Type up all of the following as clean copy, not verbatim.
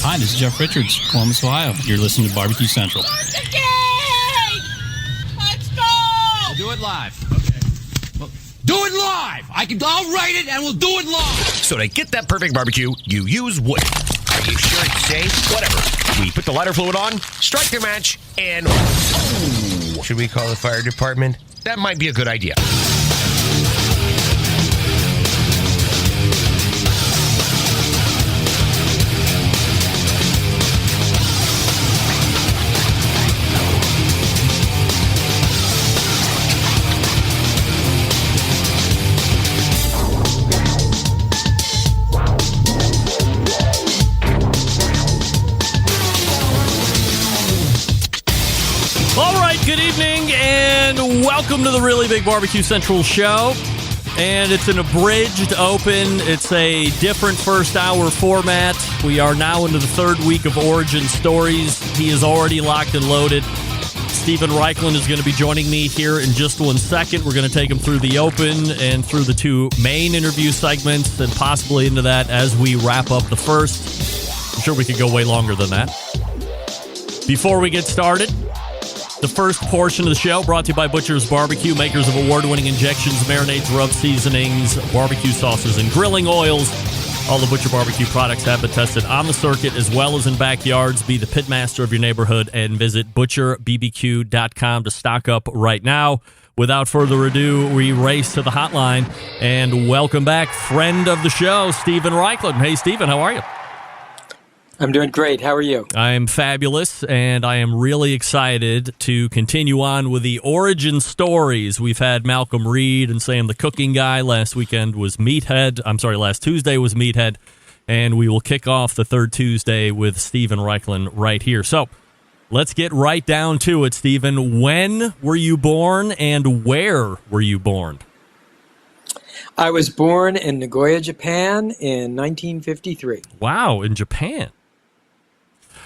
Hi, this is Jeff Richards, Columbus, Ohio. You're listening to Barbecue Central. Let's go! We'll do it live. Okay. Well, do it live! I'll write it and we'll do it live! So to get that perfect barbecue, you use wood. Are you sure it's safe? Whatever. We put the lighter fluid on, strike the match, and... Oh! Should we call the fire department? That might be a good idea. Good evening and welcome to the Really Big Barbecue Central show. And it's an abridged open. It's a different first hour format. We are now into the third week of Origin Stories. He is already locked and loaded. Steven Raichlen is going to be joining me here in just 1 second. We're going to take him through the open and through the two main interview segments and possibly into that as we wrap up the first. I'm sure we could go way longer than that. Before we get started, the first portion of the show brought to you by Butcher's Barbecue, makers of award-winning injections, marinades, rub seasonings, barbecue sauces, and grilling oils. All the Butcher Barbecue products have been tested on the circuit as well as in backyards. Be the pitmaster of your neighborhood and visit butcherbbq.com to stock up right now. Without further ado, we race to the hotline and welcome back friend of the show, Steven Raichlen. Hey, Steven, how are you? I'm doing great. How are you? I am fabulous, and I am really excited to continue on with the origin stories. We've had Malcolm Reed and Sam the Cooking Guy. Last Tuesday was Meathead, and we will kick off the third Tuesday with Steven Raichlen right here. So let's get right down to it, Steven. When were you born, and where were you born? I was born in Nagoya, Japan in 1953. Wow, in Japan.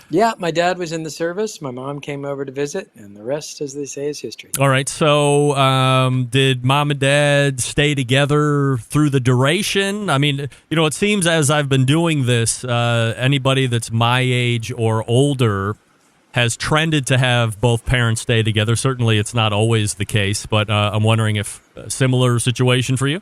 Yeah, my dad was in the service. My mom came over to visit, and the rest, as they say, is history. All right, so did mom and dad stay together through the duration? I mean, you know, it seems as I've been doing this, anybody that's my age or older has trended to have both parents stay together. Certainly, it's not always the case, but I'm wondering if a similar situation for you?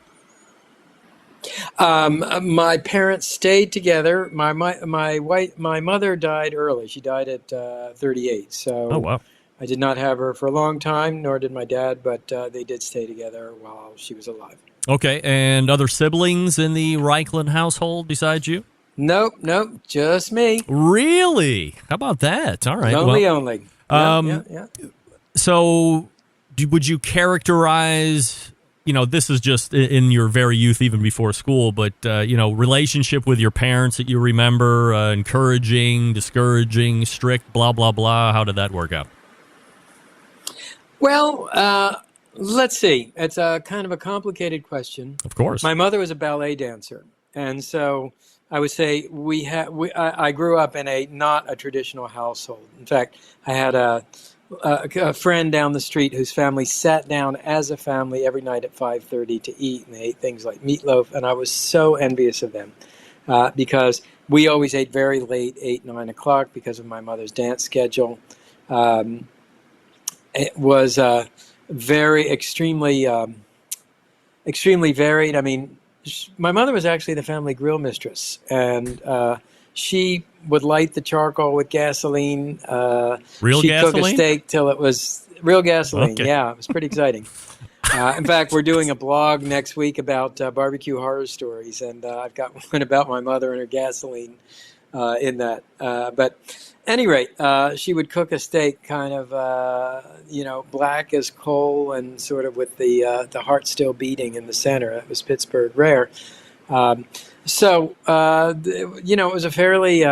My parents stayed together. My mother died early. She died at 38. So oh, wow. I did not have her for a long time, nor did my dad, but they did stay together while she was alive. Okay, and other siblings in the Raichlen household besides you? Nope, just me. Really? How about that? All right. Only. Yeah. So would you characterize... You know, this is just in your very youth, even before school, but, relationship with your parents that you remember, encouraging, discouraging, strict, blah, blah, blah. How did that work out? Well, let's see. It's a kind of a complicated question. Of course. My mother was a ballet dancer, and so I would say I grew up in not a traditional household. In fact, I had a friend down the street whose family sat down as a family every night at 5:30 to eat, and they ate things like meatloaf, and I was so envious of them because we always ate very late, 8, 9 o'clock, because of my mother's dance schedule. It was extremely varied. I mean, my mother was actually the family grill mistress, and she would light the charcoal with gasoline. Real she'd gasoline? Cook a steak till it was real gasoline. Okay. Yeah, it was pretty exciting. In fact, we're doing a blog next week about barbecue horror stories, and I've got one about my mother and her gasoline in that. But at any rate, she would cook a steak kind of, black as coal and sort of with the heart still beating in the center. It was Pittsburgh rare. So, it was a fairly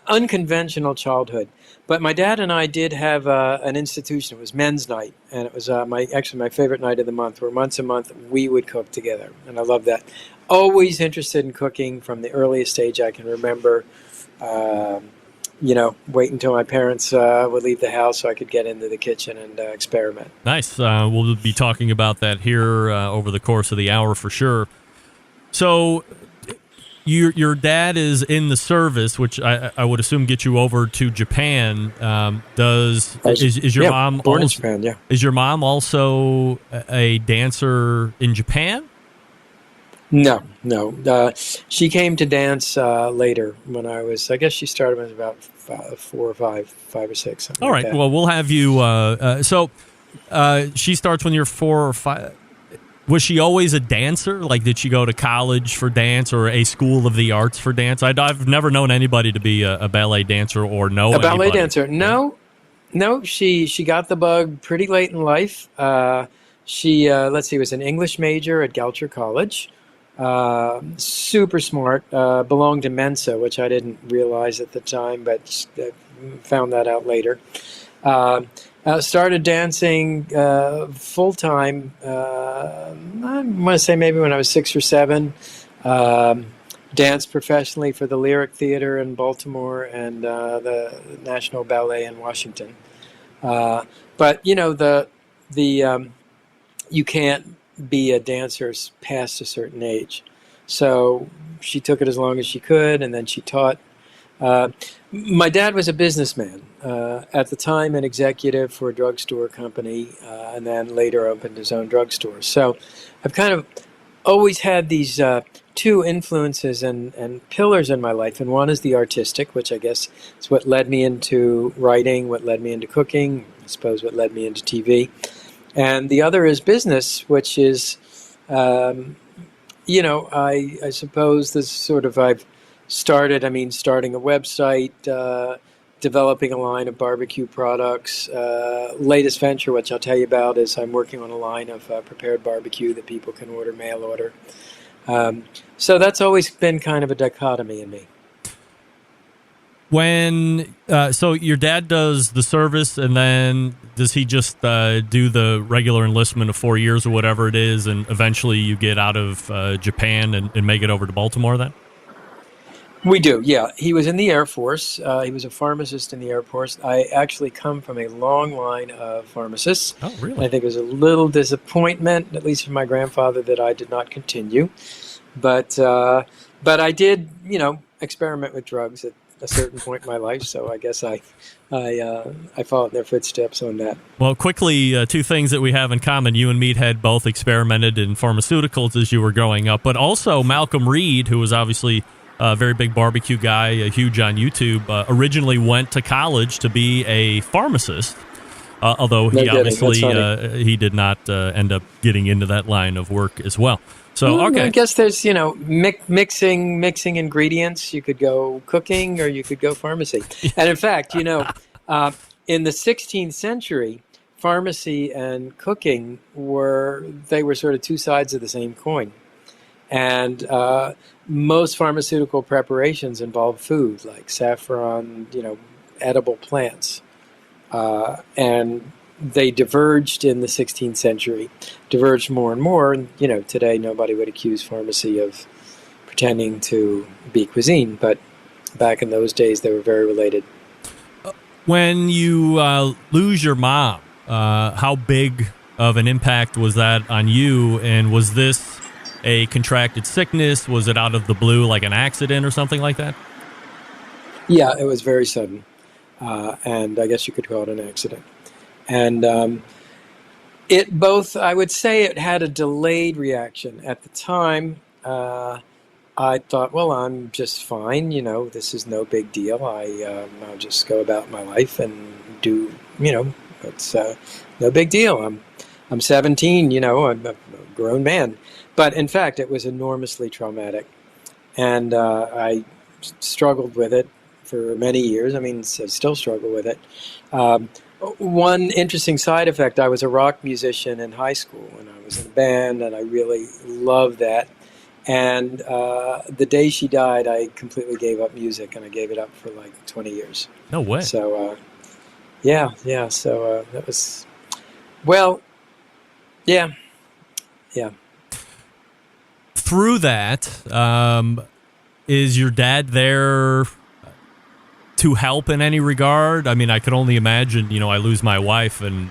unconventional childhood. But my dad and I did have an institution. It was men's night, and it was my favorite night of the month, where once a month we would cook together, and I love that. Always interested in cooking from the earliest age I can remember. Wait until my parents would leave the house so I could get into the kitchen and experiment. Nice. We'll be talking about that here over the course of the hour for sure. So your dad is in the service, which I would assume gets you over to Japan. Is your mom born in also, Japan? Yeah. Is your mom also a dancer in Japan? No. She came to dance later when I guess she started when I was about 4 or 5 or 6. All right. Like well, we'll have you. So she starts when you're 4 or 5. Was she always a dancer? Like, did she go to college for dance or a school of the arts for dance? I've never known anybody to be a ballet dancer or know a ballet anybody. dancer. No. She got the bug pretty late in life. She was an English major at Goucher College. Super smart. Belonged to Mensa, which I didn't realize at the time, but found that out later. Started dancing full time. I want to say maybe when I was 6 or 7. Danced professionally for the Lyric Theater in Baltimore and the National Ballet in Washington. But you can't be a dancer past a certain age. So she took it as long as she could, and then she taught. My dad was a businessman, at the time an executive for a drugstore company, and then later opened his own drugstore. So I've kind of always had these two influences and pillars in my life, and one is the artistic, which I guess is what led me into writing, what led me into cooking, I suppose what led me into TV. And the other is business, which is, I suppose this sort of starting a website, developing a line of barbecue products. Latest venture, which I'll tell you about, is I'm working on a line of prepared barbecue that people can order, mail order. So that's always been kind of a dichotomy in me. So your dad does the service, and then does he just do the regular enlistment of 4 years or whatever it is, and eventually you get out of Japan and make it over to Baltimore then? We do, yeah. He was in the Air Force. He was a pharmacist in the Air Force. I actually come from a long line of pharmacists. Oh, really? I think it was a little disappointment, at least for my grandfather, that I did not continue. But I did, experiment with drugs at a certain point in my life. So I guess I followed in their footsteps on that. Well, quickly, two things that we have in common. You and Meathead both experimented in pharmaceuticals as you were growing up, but also Malcolm Reed, who was obviously a very big barbecue guy, huge on YouTube, originally went to college to be a pharmacist, although he obviously he did not end up getting into that line of work as well. So, okay. I guess there's, mixing ingredients. You could go cooking or you could go pharmacy. And in fact, in the 16th century, pharmacy and cooking were sort of two sides of the same coin. And most pharmaceutical preparations involve food, like saffron, edible plants. And they diverged in the 16th century, diverged more and more. And, today nobody would accuse pharmacy of pretending to be cuisine, but back in those days they were very related. When you lose your mom, how big of an impact was that on you? And was this a contracted sickness? Was it out of the blue, like an accident or something like that? Yeah, it was very sudden. And I guess you could call it an accident. And I would say it had a delayed reaction. At the time, I thought, well, I'm just fine. This is no big deal. I'll just go about my life and do, it's no big deal. I'm 17, I'm a grown man. But in fact, it was enormously traumatic. And I struggled with it for many years. I still struggle with it. One interesting side effect, I was a rock musician in high school, and I was in a band, and I really loved that. And the day she died, I completely gave up music, and I gave it up for like 20 years. No way. So, yeah. So that was, well, yeah. Through that, is your dad there to help in any regard? I could only imagine, I lose my wife and,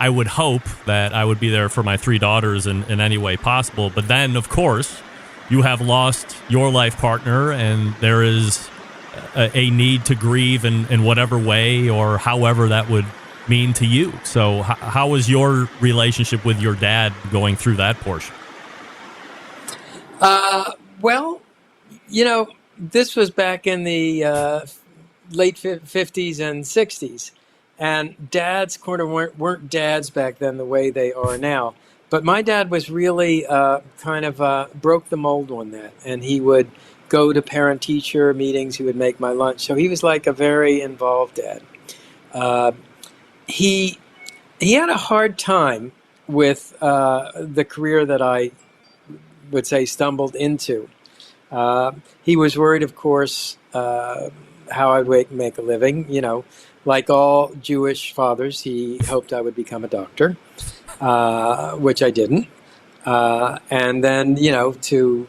I would hope that I would be there for my 3 daughters in any way possible. But then, of course, you have lost your life partner, and there is a need to grieve in whatever way or however that would mean to you. So how was your relationship with your dad going through that portion? Well, this was back in the late 50s and 60s. And dads weren't dads back then the way they are now. But my dad was really broke the mold on that. And he would go to parent-teacher meetings. He would make my lunch. So he was like a very involved dad. He had a hard time with the career that I would say stumbled into. He was worried, of course, how I would make a living. Like all Jewish fathers, he hoped I would become a doctor, which I didn't. And then, to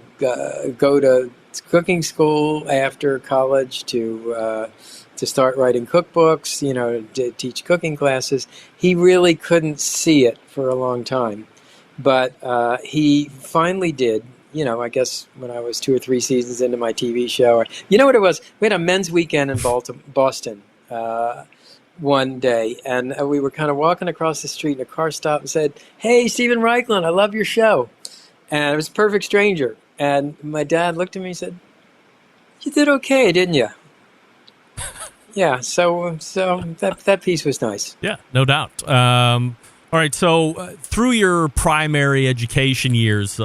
go to cooking school after college, to start writing cookbooks, to teach cooking classes. He really couldn't see it for a long time. But he finally did. I guess when I was 2 or 3 seasons into my TV show. You know what it was? We had a men's weekend in Boston one day, and we were kind of walking across the street, and a car stopped and said, "Hey, Steven Raichlen, I love your show." And it was a perfect stranger. And my dad looked at me and said, "You did okay, didn't you?" Yeah, so that piece was nice. Yeah, no doubt. All right, so through your primary education years,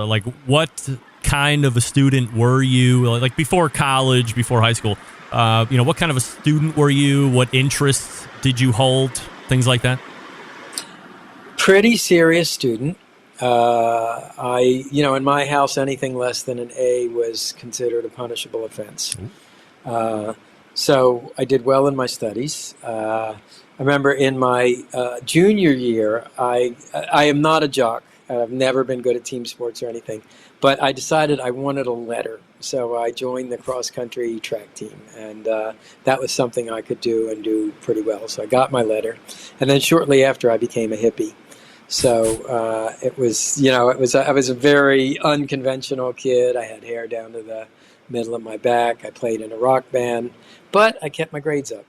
what kind of a student were you? Like before college, before high school, what kind of a student were you? What interests did you hold? Things like that? Pretty serious student. In my house, anything less than an A was considered a punishable offense. So I did well in my studies. I remember in my junior year, I am not a jock. I've never been good at team sports or anything. But I decided I wanted a letter. So I joined the cross-country track team. And that was something I could do and do pretty well. So I got my letter. And then shortly after, I became a hippie. So I was a very unconventional kid. I had hair down to the middle of my back. I played in a rock band. But I kept my grades up.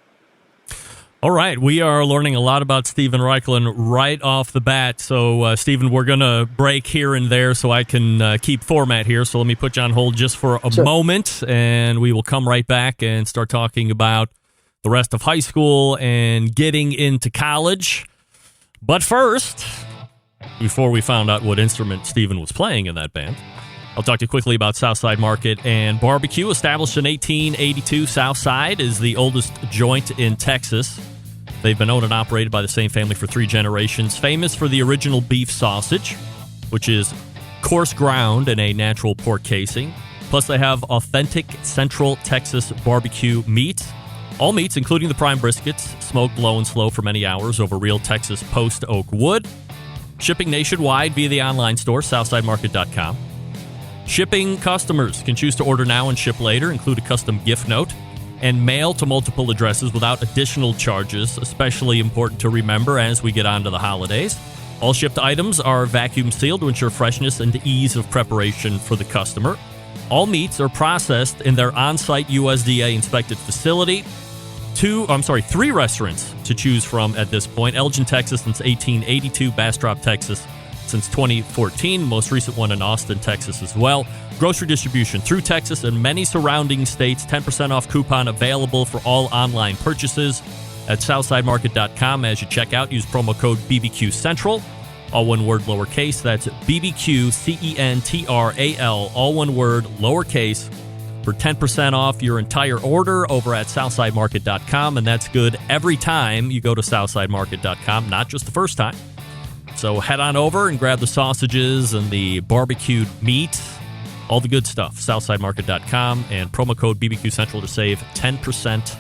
All right, we are learning a lot about Steven Raichlen right off the bat. So, Steven, we're going to break here and there so I can keep format here. So let me put you on hold just for a moment, and we will come right back and start talking about the rest of high school and getting into college. But first, before we found out what instrument Steven was playing in that band, I'll talk to you quickly about Southside Market and Barbecue. Established in 1882, Southside is the oldest joint in Texas. They've been owned and operated by the same family for 3 generations. Famous for the original beef sausage, which is coarse ground in a natural pork casing. Plus, they have authentic Central Texas barbecue meat. All meats, including the prime briskets, smoked low and slow for many hours over real Texas post oak wood. Shipping nationwide via the online store, southsidemarket.com. Shipping customers can choose to order now and ship later, include a custom gift note, and mail to multiple addresses without additional charges, especially important to remember as we get on to the holidays. All shipped items are vacuum sealed to ensure freshness and ease of preparation for the customer. All meats are processed in their on-site USDA inspected facility. 3 restaurants to choose from at this point. Elgin, Texas since 1882, Bastrop, Texas since 2014, most recent one in Austin, Texas as well. Grocery distribution through Texas and many surrounding states. 10% off coupon available for all online purchases at southsidemarket.com. As you check out, use promo code BBQ Central, all one word lowercase. That's BBQ CENTRAL, all one word lowercase, for 10% off your entire order over at southsidemarket.com. And that's good every time you go to southsidemarket.com, not just the first time. So head on over and grab the sausages and the barbecued meat, all the good stuff, southsidemarket.com, and promo code BBQ Central to save 10%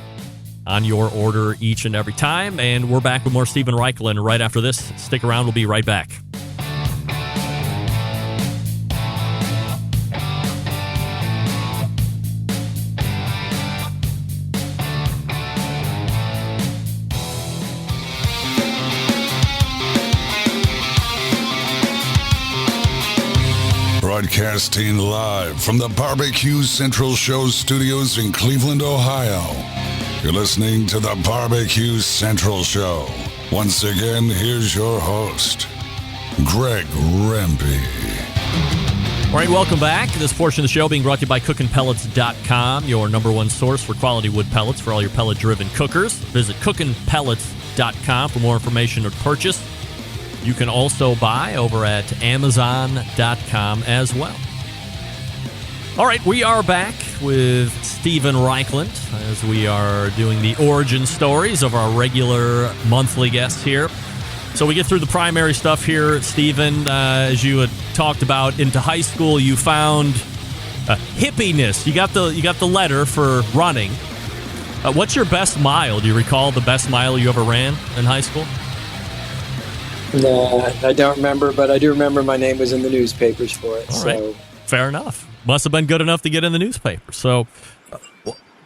on your order each and every time. And we're back with more Steven Raichlen right after this. Stick around. We'll be right back. Broadcasting live from the Barbecue Central Show studios in Cleveland, Ohio. You're listening to the Barbecue Central Show. Once again, here's your host, Greg Rempe. All right, welcome back. This portion of the show being brought to you by CookinPellets.com, your number one source for quality wood pellets for all your pellet-driven cookers. Visit CookinPellets.com for more information or purchase. You can also buy over at Amazon.com as well. All right, we are back with Steven Raichlen as we are doing the origin stories of our regular monthly guests here. So we get through the primary stuff here, Steven. As you had talked about, into high school, you found hippiness. You got the letter for running. What's your best mile? Do you recall the best mile you ever ran in high school? No, I don't remember, but I do remember my name was in the newspapers for it. All right. Fair enough. Must have been good enough to get in the newspaper. So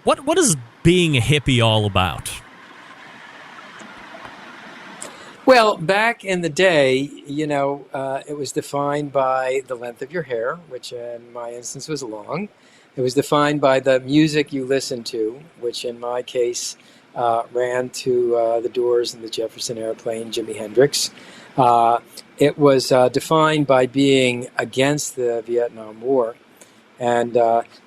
what is being a hippie all about? Well, back in the day, it was defined by the length of your hair, which in my instance was long. It was defined by the music you listened to, which in my case ran to the Doors and the Jefferson Airplane, Jimi Hendrix. It was defined by being against the Vietnam War. And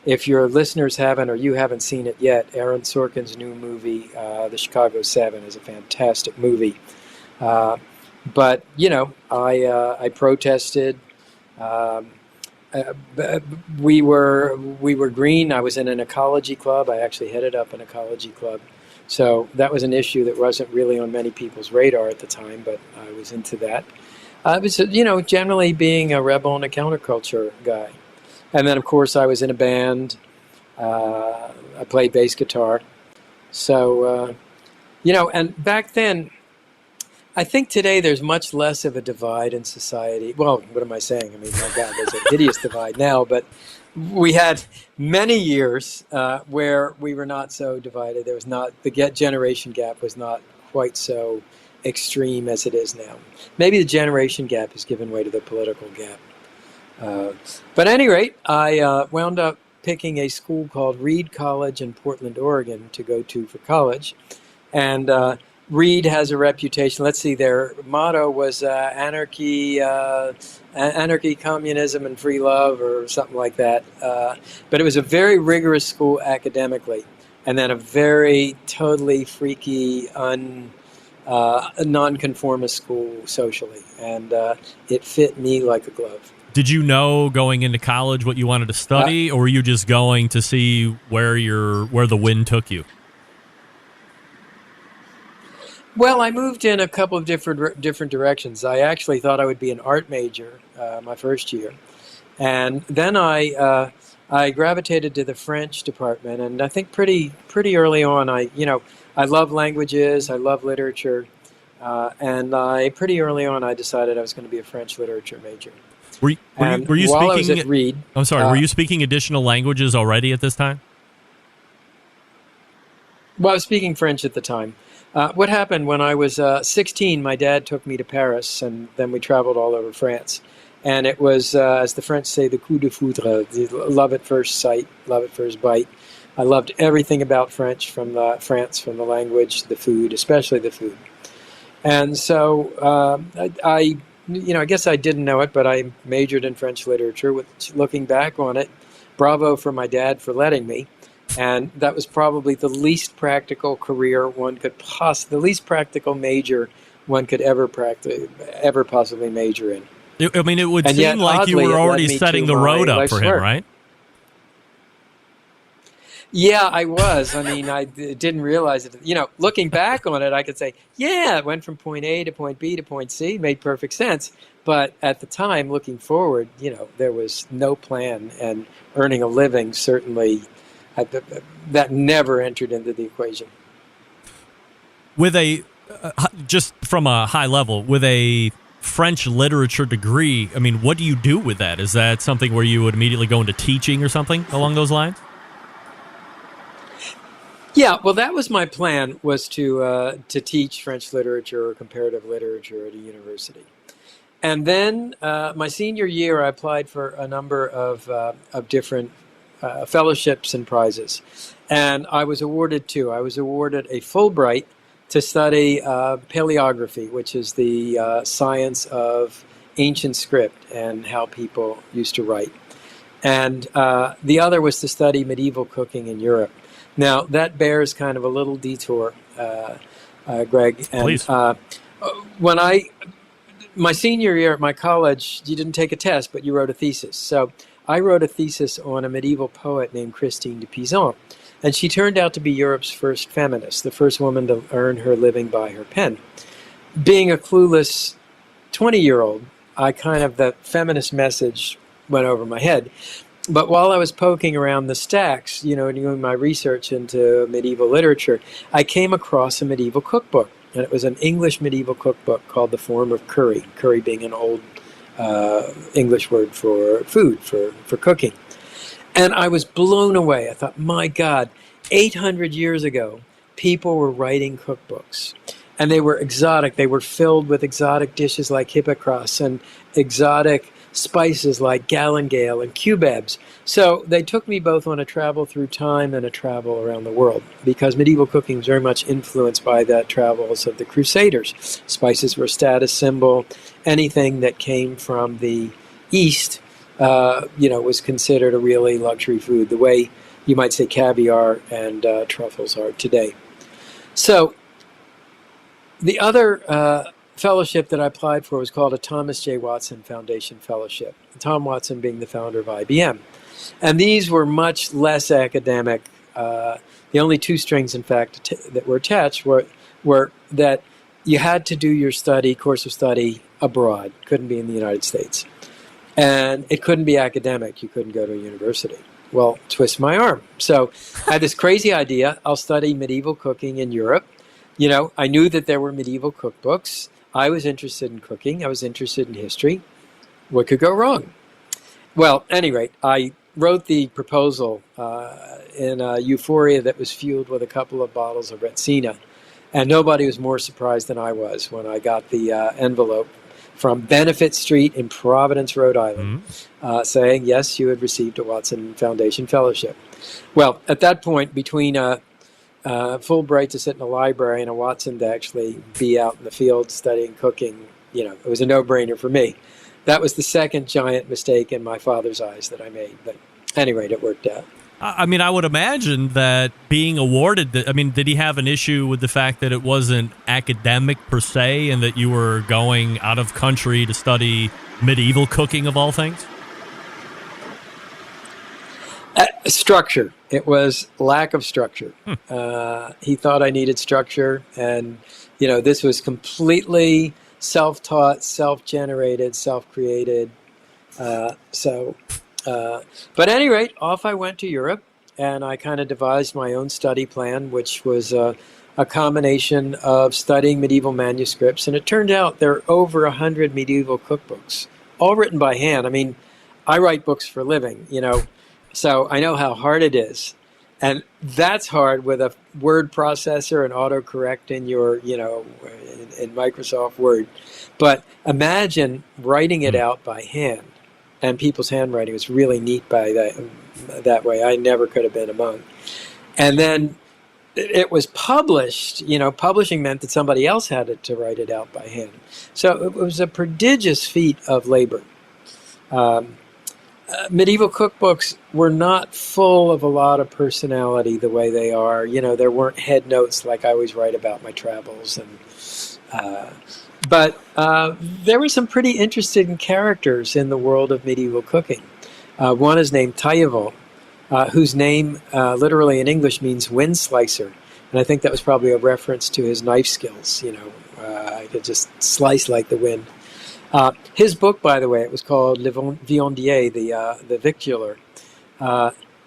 if your listeners haven't or you haven't seen it yet, Aaron Sorkin's new movie, The Chicago 7, is a fantastic movie. But, I protested. We were green. I was in an ecology club. I actually headed up an ecology club. So that was an issue that wasn't really on many people's radar at the time, but I was into that. I was, generally being a rebel and a counterculture guy. And then, of course, I was in a band. I played bass guitar. So, and back then, I think today there's much less of a divide in society. Well, what am I saying? I mean, my God, there's a hideous divide now, but we had many years where we were not so divided. There was not, the generation gap was not quite so extreme as it is now. Maybe the generation gap has given way to the political gap. But at any rate, I wound up picking a school called Reed College in Portland, Oregon to go to for college. And Reed has a reputation. Let's see, their motto was anarchy, communism, and free love, or something like that. But it was a very rigorous school academically, and then a very totally freaky, nonconformist school socially. And it fit me like a glove. Did you know going into college what you wanted to study, or were you just going to see where the wind took you? Well, I moved in a couple of different directions. I actually thought I would be an art major my first year, and then I gravitated to the French department. And I think pretty early on, I love languages, I love literature, and pretty early on I decided I was going to be a French literature major. Were you while speaking? I was at Reed, I'm sorry. Were you speaking additional languages already at this time? Well, I was speaking French at the time. What happened when I was 16, my dad took me to Paris, and then we traveled all over France. And it was, as the French say, the coup de foudre, the love at first sight, love at first bite. I loved everything about France, from the language, the food, especially the food. And so I guess I didn't know it, but I majored in French literature. Looking back on it, bravo for my dad for letting me. And that was probably the least practical career one could the least practical major one could ever possibly major in. I mean, it would seem like you were already setting the road up for him, right? Yeah, I was. I mean, I didn't realize it. Looking back on it, I could say, yeah, it went from point A to point B to point C. It made perfect sense. But at the time, looking forward, there was no plan. And earning a living, certainly, that never entered into the equation. With just from a high level, with a French literature degree, I mean, what do you do with that? Is that something where you would immediately go into teaching or something along those lines? Yeah, well, that was my plan, was to teach French literature or comparative literature at a university. And then my senior year, I applied for a number of different fellowships and prizes. And I was awarded two. I was awarded a Fulbright to study paleography, which is the science of ancient script and how people used to write. And the other was to study medieval cooking in Europe. Now, that bears kind of a little detour, Greg. And, Please. My senior year at my college, you didn't take a test, but you wrote a thesis. So I wrote a thesis on a medieval poet named Christine de Pizan. And she turned out to be Europe's first feminist, the first woman to earn her living by her pen. Being a clueless 20-year-old, the feminist message went over my head. But while I was poking around the stacks, doing my research into medieval literature, I came across a medieval cookbook. And it was an English medieval cookbook called The Form of Curry, curry being an old English word for food, for cooking. And I was blown away. I thought, my God, 800 years ago, people were writing cookbooks. And they were exotic. They were filled with exotic dishes like hippocras and exotic spices like galangale and cubebs. So they took me both on a travel through time and a travel around the world, because medieval cooking was very much influenced by the travels of the Crusaders. Spices were a status symbol. Anything that came from the East, was considered a really luxury food, the way you might say caviar and truffles are today. So the other fellowship that I applied for was called a Thomas J. Watson Foundation Fellowship, Tom Watson being the founder of IBM. And these were much less academic. The only two strings, in fact, that were attached were that you had to do your course of study abroad, couldn't be in the United States. And it couldn't be academic, you couldn't go to a university. Well, twist my arm. So I had this crazy idea, I'll study medieval cooking in Europe. I knew that there were medieval cookbooks. I was interested in cooking. I was interested in history. What could go wrong? Well, at any rate, I wrote the proposal in a euphoria that was fueled with a couple of bottles of Retsina. And nobody was more surprised than I was when I got the envelope from Benefit Street in Providence, Rhode Island, saying, yes, you had received a Watson Foundation Fellowship. Well, at that point, between Fulbright to sit in a library and a Watson to actually be out in the field studying cooking, it was a no-brainer for me. That was the second giant mistake in my father's eyes that I made. But at any rate, it worked out. I mean, I would imagine that being awarded, did he have an issue with the fact that it wasn't academic per se and that you were going out of country to study medieval cooking of all things? Structure. It was lack of structure. He thought I needed structure, and this was completely self-taught, self-generated, self-created. But at any rate, off I went to Europe, and I kind of devised my own study plan, which was a combination of studying medieval manuscripts. And it turned out there are over 100 medieval cookbooks, all written by hand. I mean, I write books for a living, so I know how hard it is. And that's hard with a word processor and autocorrect in your, in Microsoft Word. But imagine writing it out by hand. And people's handwriting was really neat by that way. I never could have been a monk. And then it was published. Publishing meant that somebody else had to write it out by hand. So it was a prodigious feat of labor. Medieval cookbooks were not full of a lot of personality the way they are. There weren't head notes like I always write about my travels. But there were some pretty interesting characters in the world of medieval cooking. One is named Taillevent, whose name literally in English means wind slicer. And I think that was probably a reference to his knife skills. I could just slice like the wind. His book, by the way, it was called Le Viandier, the Victualler,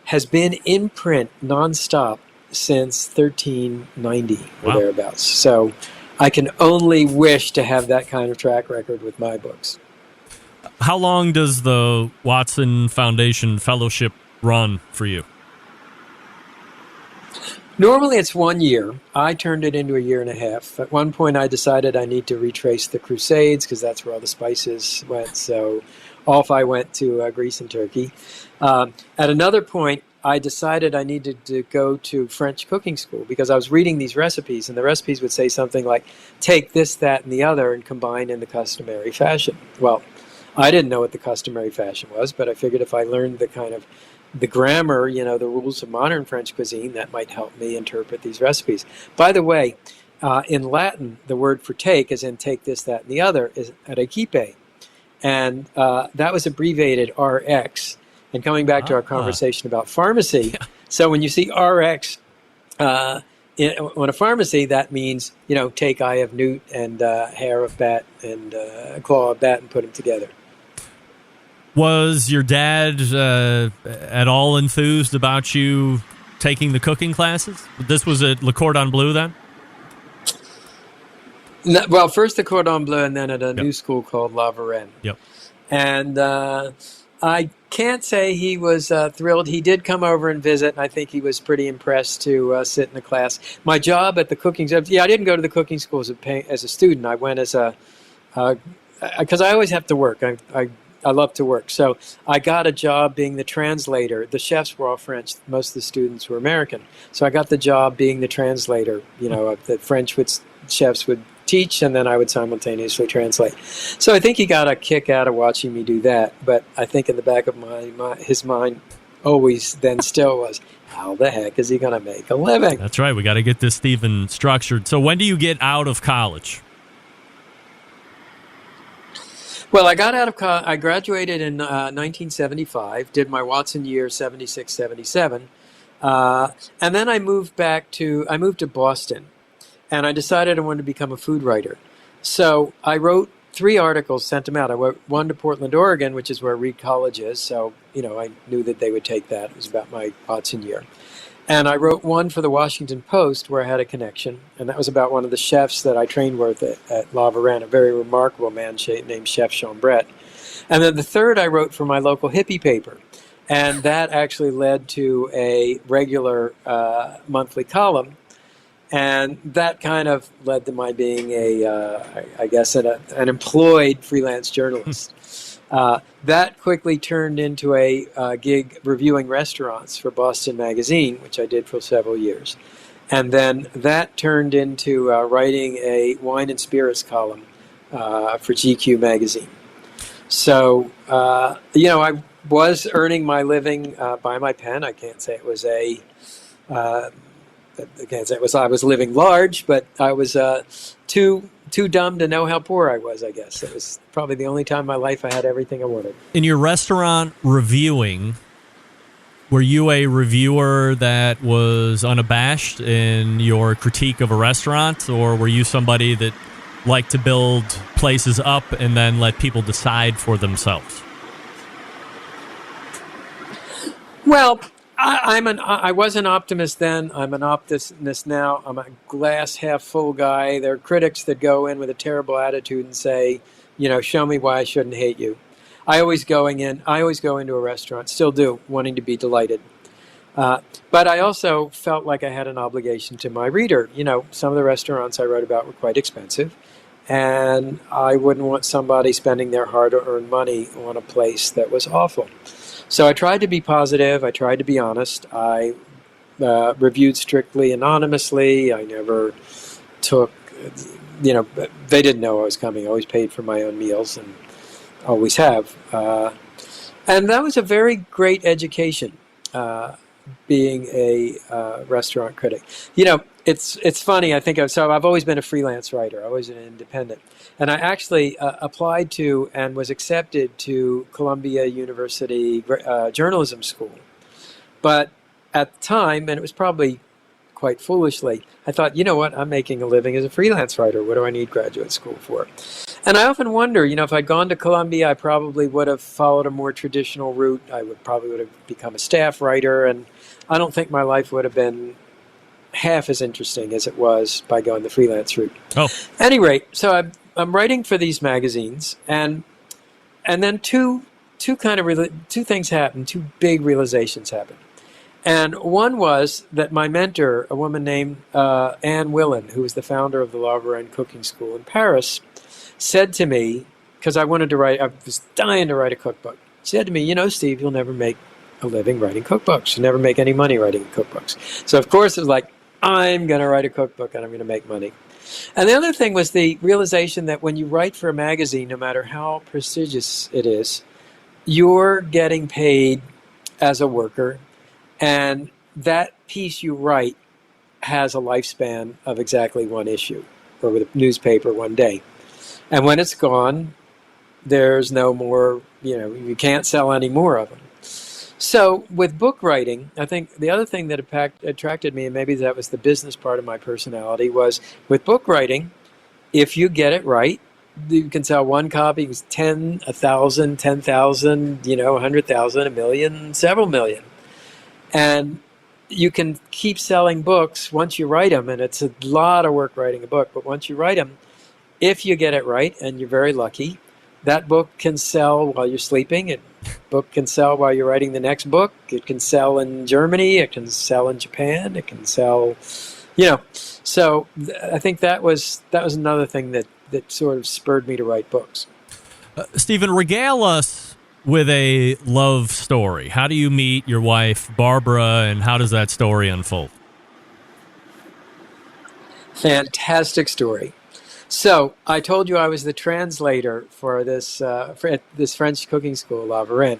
has been in print nonstop since 1390 or thereabouts. So I can only wish to have that kind of track record with my books. How long does the Watson Foundation Fellowship run for you? Normally it's 1 year. I turned it into a year and a half. At one point I decided I need to retrace the Crusades because that's where all the spices went. So off I went to Greece and Turkey. At another point, I decided I needed to go to French cooking school because I was reading these recipes, and the recipes would say something like, take this, that, and the other and combine in the customary fashion. Well, I didn't know what the customary fashion was, but I figured if I learned the grammar, the rules of modern French cuisine, that might help me interpret these recipes. By the way, in Latin, the word for take, as in take this, that, and the other, is recipe. And that was abbreviated RX. And coming back to our conversation about pharmacy, so when you see RX on a pharmacy, that means, take eye of newt and hair of bat and claw of bat and put them together. Was your dad at all enthused about you taking the cooking classes? This was at Le Cordon Bleu then? No, well, first the Cordon Bleu and then at a new school called La Varenne. Yep. And I can't say he was thrilled. He did come over and visit, and I think he was pretty impressed to sit in the class. My job at the cooking school, I didn't go to the cooking school as a student. I went as because I always have to work. I love to work. So I got a job being the translator. The chefs were all French. Most of the students were American. So I got the job being the translator. The French chefs would teach, and then I would simultaneously translate. So I think he got a kick out of watching me do that. But I think in the back of his mind always then still was, how the heck is he going to make a living? That's right. We got to get this Steven structured. So when do you get out of college? Well, I got out of college. I graduated in 1975, did my Watson year 76, 77. And then I moved to Boston. And I decided I wanted to become a food writer. So I wrote 3 articles, sent them out. I wrote one to Portland, Oregon, which is where Reed College is. So, I knew that they would take that. It was about my Watson year. And I wrote one for the Washington Post where I had a connection. And that was about one of the chefs that I trained with at La Varenne, a very remarkable man named Chef Chambret. And then the third I wrote for my local hippie paper. And that actually led to a regular monthly column. And that kind of led to my being an employed freelance journalist. That quickly turned into a gig reviewing restaurants for Boston Magazine, which I did for several years. And then that turned into writing a wine and spirits column for GQ Magazine. So, I was earning my living by my pen. I can't say it was I was living large, but I was too dumb to know how poor I was, I guess. It was probably the only time in my life I had everything I wanted. In your restaurant reviewing, were you a reviewer that was unabashed in your critique of a restaurant, or were you somebody that liked to build places up and then let people decide for themselves? Well, I was an optimist then. I'm an optimist now. I'm a glass half full guy. There are critics that go in with a terrible attitude and say, show me why I shouldn't hate you. I always go into a restaurant, still do, wanting to be delighted. But I also felt like I had an obligation to my reader. Some of the restaurants I wrote about were quite expensive, and I wouldn't want somebody spending their hard-earned money on a place that was awful. So I tried to be positive. I tried to be honest. I reviewed strictly anonymously. I never took, they didn't know I was coming. I always paid for my own meals and always have. And that was a very great education, being a restaurant critic. It's funny. I've always been a freelance writer. I've always been an independent. And I actually applied to and was accepted to Columbia University Journalism School. But at the time, and it was probably quite foolishly, I thought, I'm making a living as a freelance writer. What do I need graduate school for? And I often wonder, if I'd gone to Columbia, I probably would have followed a more traditional route. I probably would have become a staff writer, and I don't think my life would have been half as interesting as it was by going the freelance route. Oh. Anyway, so I'm writing for these magazines, and then two things happened, two big realizations happened. And one was that my mentor, a woman named Anne Willen, who was the founder of the La Varenne Cooking School in Paris, said to me, because I was dying to write a cookbook. She said to me, you know, Steve, you'll never make a living writing cookbooks. You'll never make any money writing cookbooks. So, of course, it was like, I'm going to write a cookbook and I'm going to make money. And the other thing was the realization that when you write for a magazine, no matter how prestigious it is, you're getting paid as a worker, and that piece you write has a lifespan of exactly one issue, or with a newspaper one day. And when it's gone, there's no more, you can't sell any more of them. So with book writing, I think the other thing that attracted me, and maybe that was the business part of my personality, was with book writing, if you get it right, you can sell one copy. It was 10, 1,000, 10,000, 100,000, a million, several million. And you can keep selling books once you write them, and it's a lot of work writing a book, but once you write them, if you get it right, and you're very lucky, that book can sell while you're sleeping. It book can sell while you're writing the next book. It can sell in Germany. It can sell in Japan. It can sell, So I think that was another thing that sort of spurred me to write books. Stephen, regale us with a love story. How do you meet your wife, Barbara, and how does that story unfold? Fantastic story. So I told you I was the translator for this French cooking school, La Varenne.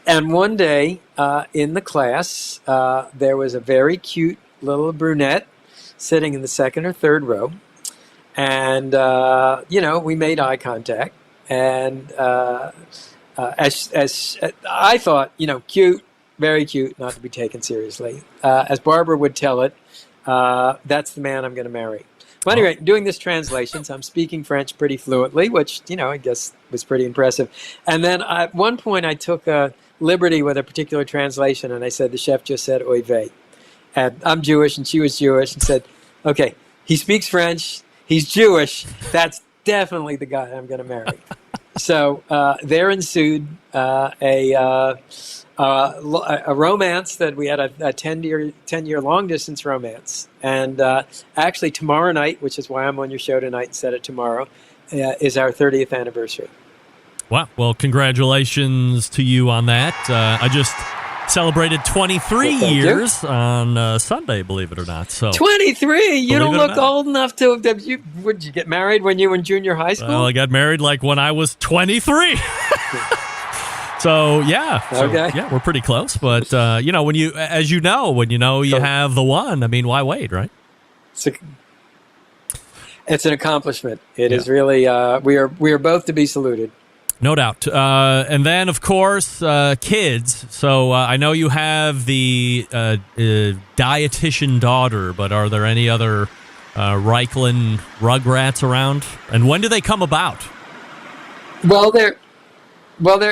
And one day in the class, there was a very cute little brunette sitting in the second or third row. And, we made eye contact. And as I thought, cute, very cute, not to be taken seriously. As Barbara would tell it, that's the man I'm going to marry. Well, anyway, doing this translation, so I'm speaking French pretty fluently, which, I guess was pretty impressive. And then at one point I took a liberty with a particular translation, and I said, the chef just said, oy vey. And I'm Jewish, and she was Jewish, and said, okay, he speaks French, he's Jewish, that's definitely the guy I'm going to marry. So there ensued a romance that we had a 10-year long-distance romance. And actually tomorrow night, which is why I'm on your show tonight instead of tomorrow, is our 30th anniversary. Wow. Well, congratulations to you on that. I just celebrated 23 years on Sunday, believe it or not. So 23? You don't look old enough to... Would you get married when you were in junior high school? Well, I got married when I was 23. So okay. Yeah, we're pretty close. But when you have the one, I mean, why wait, right? It's an accomplishment. It is really. We are both to be saluted. No doubt. And then, of course, kids. So I know you have the dietitian daughter, but are there any other Raichlen rugrats around? And when do they come about? Well, there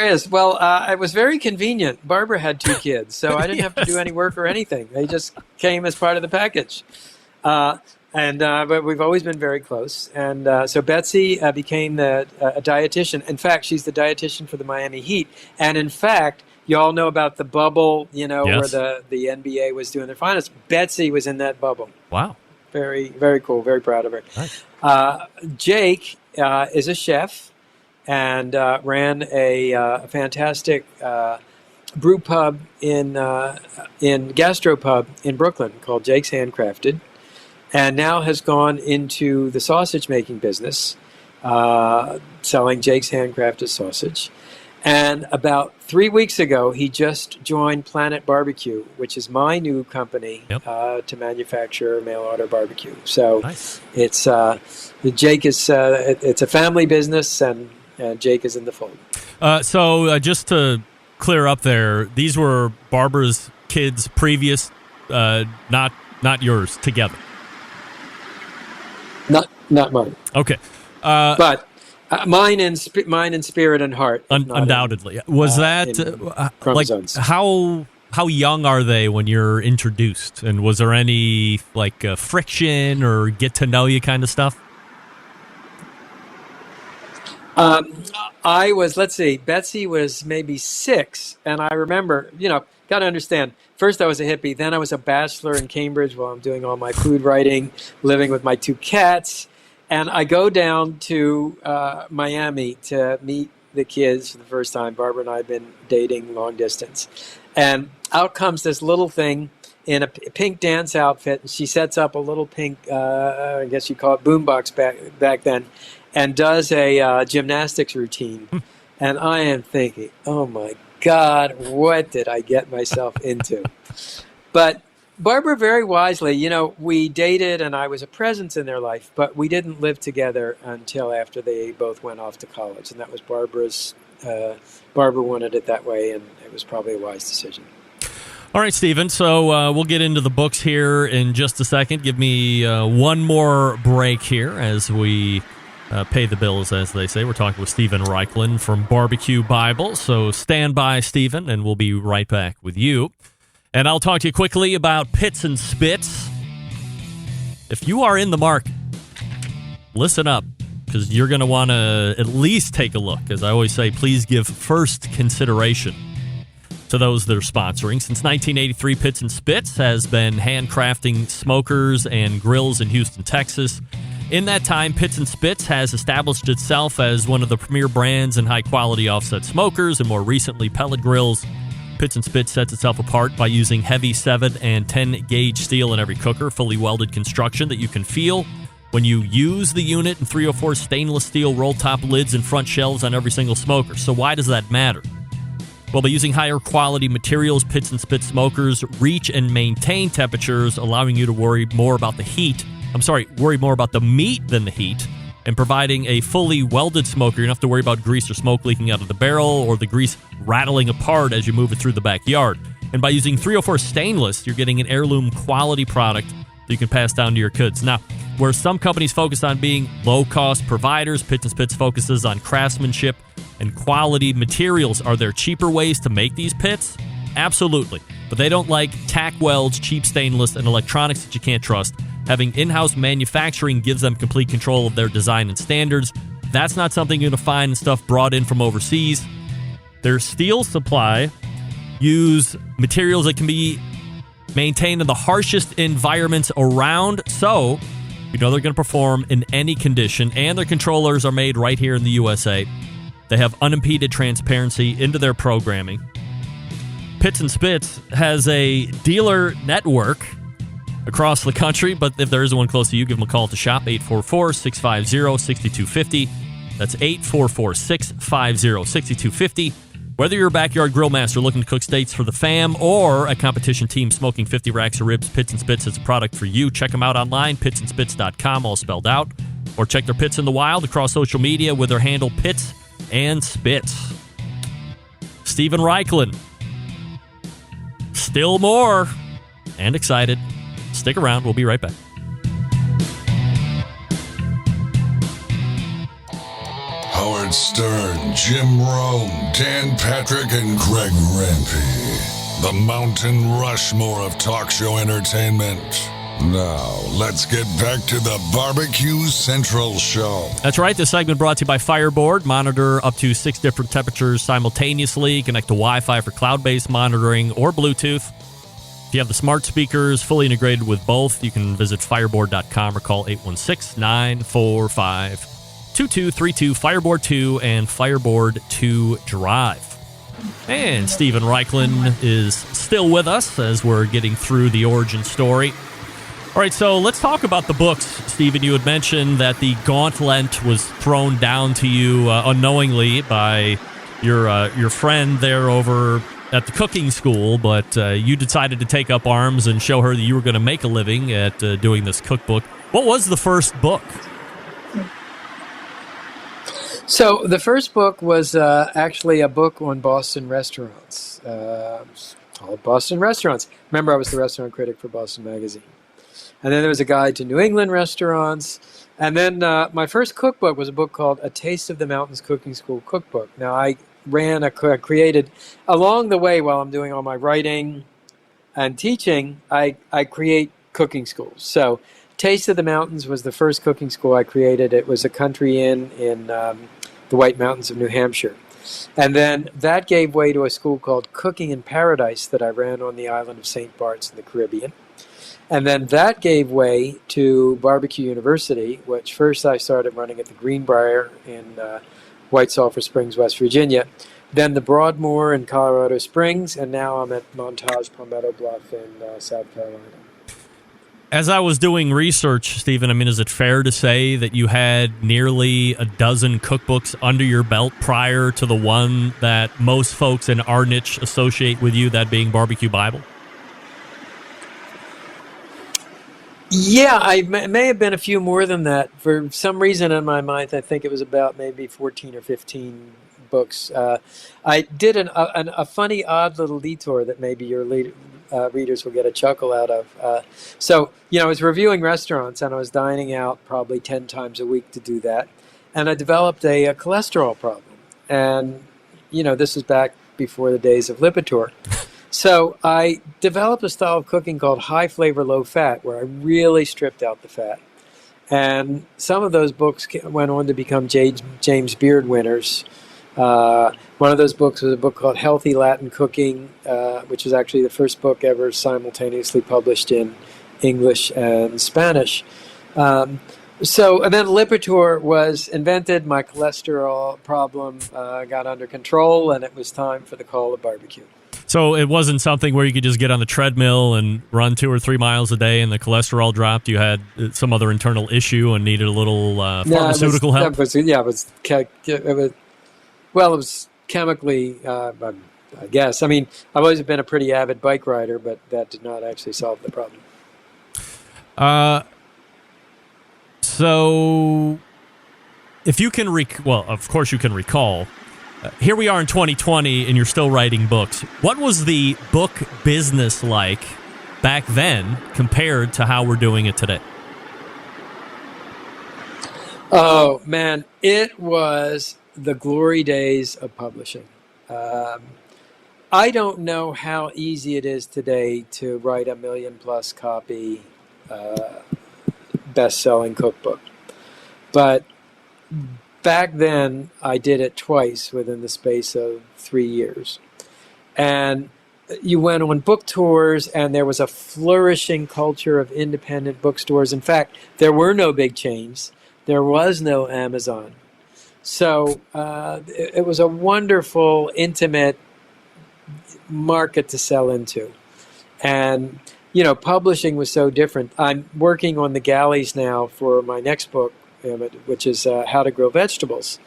is. Well, it was very convenient. Barbara had 2 kids, so I didn't have to do any work or anything. They just came as part of the package. But we've always been very close. And so Betsy became a dietitian. In fact, she's the dietitian for the Miami Heat. And in fact, you all know about the bubble, yes, where the NBA was doing their finals. Betsy was in that bubble. Wow. Very, very cool. Very proud of her. Nice. Jake is a chef and ran a fantastic brew pub in gastropub in Brooklyn called Jake's Handcrafted, and now has gone into the sausage making business, selling Jake's Handcrafted sausage. And about 3 weeks ago, he just joined Planet Barbecue, which is my new company to manufacture mail order barbecue. So nice. It's Jake is it's a family business, and Jake is in the fold. So just to clear up there, these were Barbara's kids' previous, not yours, together. Not mine. Okay, but mine in spirit and heart. Undoubtedly, was that chromosomes. How young are they when you're introduced? And was there any friction or get to know you kind of stuff? I was, Betsy was maybe 6, and I remember, got to understand. First, I was a hippie. Then I was a bachelor in Cambridge while I'm doing all my food writing, living with my 2 cats. And I go down to Miami to meet the kids for the first time. Barbara and I have been dating long distance. And out comes this little thing in a pink dance outfit. And she sets up a little pink, I guess you call it boombox back then, and does a gymnastics routine. And I am thinking, oh my God, what did I get myself into? But Barbara very wisely, we dated and I was a presence in their life, but we didn't live together until after they both went off to college. And that was Barbara's, Barbara wanted it that way, and it was probably a wise decision. All right, Stephen, so we'll get into the books here in just a second. Give me one more break here as we pay the bills, as they say. We're talking with Steven Raichlen from BBQ Bible. So stand by, Stephen, and we'll be right back with you. And I'll talk to you quickly about Pits and Spits. If you are in the market, listen up, because you're going to want to at least take a look. As I always say, please give first consideration to those that are sponsoring. Since 1983, Pits and Spits has been handcrafting smokers and grills in Houston, Texas. In that time, Pits and Spits has established itself as one of the premier brands in high-quality offset smokers and more recently pellet grills. Pits and Spits sets itself apart by using heavy 7 and 10 gauge steel in every cooker, fully welded construction that you can feel when you use the unit, and 304 stainless steel roll-top lids and front shelves on every single smoker. So why does that matter? Well, by using higher quality materials, Pits and Spits smokers reach and maintain temperatures, allowing you to worry more about the meat than the heat, and providing a fully welded smoker. You don't have to worry about grease or smoke leaking out of the barrel or the grease rattling apart as you move it through the backyard. And by using 304 stainless, you're getting an heirloom quality product that you can pass down to your kids. Now, where some companies focus on being low-cost providers, Pits and Spits focuses on craftsmanship and quality materials. Are there cheaper ways to make these pits? Absolutely. But they don't like tack welds, cheap stainless, and electronics that you can't trust. Having in-house manufacturing gives them complete control of their design and standards. That's not something you're going to find in stuff brought in from overseas. Their steel supply use materials that can be maintained in the harshest environments around, so they're going to perform in any condition, and their controllers are made right here in the USA. They have unimpeded transparency into their programming. Pits and Spits has a dealer network across the country, but if there is one close to you, give them a call to Shoppe, 844-650-6250. That's 844-650-6250. Whether you're a backyard grill master looking to cook steaks for the fam or a competition team smoking 50 racks of ribs, Pits and Spits is a product for you. Check them out online, pitsandspits.com, all spelled out. Or check their pits in the wild across social media with their handle Pits and Spits. Steven Raichlen. Still more. And excited. Stick around. We'll be right back. Howard Stern, Jim Rome, Dan Patrick, and Greg Rempe. The Mountain Rushmore of talk show entertainment. Now, let's get back to the BBQ Central Show. That's right. This segment brought to you by Fireboard. Monitor up to 6 different temperatures simultaneously. Connect to Wi-Fi for cloud-based monitoring or Bluetooth. If you have the smart speakers fully integrated with both, you can visit fireboard.com or call 816-945-2232, Fireboard 2 and Fireboard 2 Drive. And Steven Raichlen is still with us as we're getting through the origin story. All right, so let's talk about the books. Steven, you had mentioned that the gauntlet was thrown down to you unknowingly by your friend there over at the cooking school, but you decided to take up arms and show her that you were going to make a living at doing this cookbook. What was the first book? So the first book was actually a book on Boston restaurants, called Boston Restaurants. Remember, I was the restaurant critic for Boston Magazine. And then there was a guide to New England restaurants. And then my first cookbook was a book called A Taste of the Mountains Cooking School Cookbook. Now, I created, along the way while I'm doing all my writing and teaching, I create cooking schools. So Taste of the Mountains was the first cooking school I created. It was a country inn in the White Mountains of New Hampshire. And then that gave way to a school called Cooking in Paradise that I ran on the island of St. Bart's in the Caribbean. And then that gave way to Barbecue University, which first I started running at the Greenbrier in White Sulphur Springs, West Virginia. Then the Broadmoor in Colorado Springs, and now I'm at Montage Palmetto Bluff in South Carolina. As I was doing research, Stephen, I mean, is it fair to say that you had nearly a dozen cookbooks under your belt prior to the one that most folks in our niche associate with you, that being Barbecue Bible? Yeah, I may have been a few more than that. For some reason in my mind, I think it was about maybe 14 or 15 books. I did a funny, odd little detour that maybe your readers will get a chuckle out of. So, I was reviewing restaurants, and I was dining out probably 10 times a week to do that. And I developed a cholesterol problem. And, this was back before the days of Lipitor. So I developed a style of cooking called high flavor, low fat, where I really stripped out the fat. And some of those books went on to become James Beard winners. One of those books was a book called Healthy Latin Cooking, which was actually the first book ever simultaneously published in English and Spanish. And then Lipitor was invented, my cholesterol problem got under control, and it was time for the call of barbecue. So it wasn't something where you could just get on the treadmill and run 2 or 3 miles a day and the cholesterol dropped. You had some other internal issue and needed a little pharmaceutical help? It was chemically, I guess. I mean, I've always been a pretty avid bike rider, but that did not actually solve the problem. So if you can of course you can recall, here we are in 2020 and you're still writing books. What was the book business like back then compared to how we're doing it today? Oh, man, it was the glory days of publishing. I don't know how easy it is today to write a 1 million+ copy best-selling cookbook. But back then, I did it twice within the space of 3 years. And you went on book tours, and there was a flourishing culture of independent bookstores. In fact, there were no big chains. There was no Amazon. So it was a wonderful, intimate market to sell into. And, publishing was so different. I'm working on the galleys now for my next book, which is How to Grow Vegetables.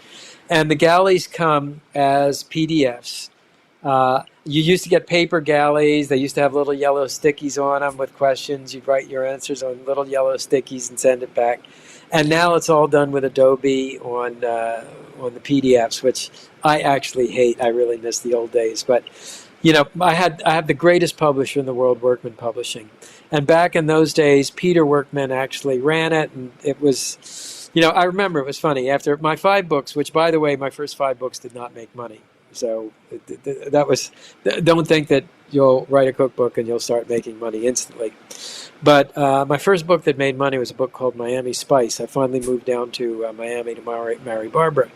And the galleys come as PDFs. You used to get paper galleys. They used to have little yellow stickies on them with questions. You'd write your answers on little yellow stickies and send it back. And now it's all done with Adobe on the PDFs, which I actually hate. I really miss the old days. But, I have the greatest publisher in the world, Workman Publishing. And back in those days, Peter Workman actually ran it, and it was... I remember it was funny. After my 5 books, which, by the way, my first 5 books did not make money. So that was, don't think that you'll write a cookbook and you'll start making money instantly. But my first book that made money was a book called Miami Spice. I finally moved down to Miami to marry Barbara.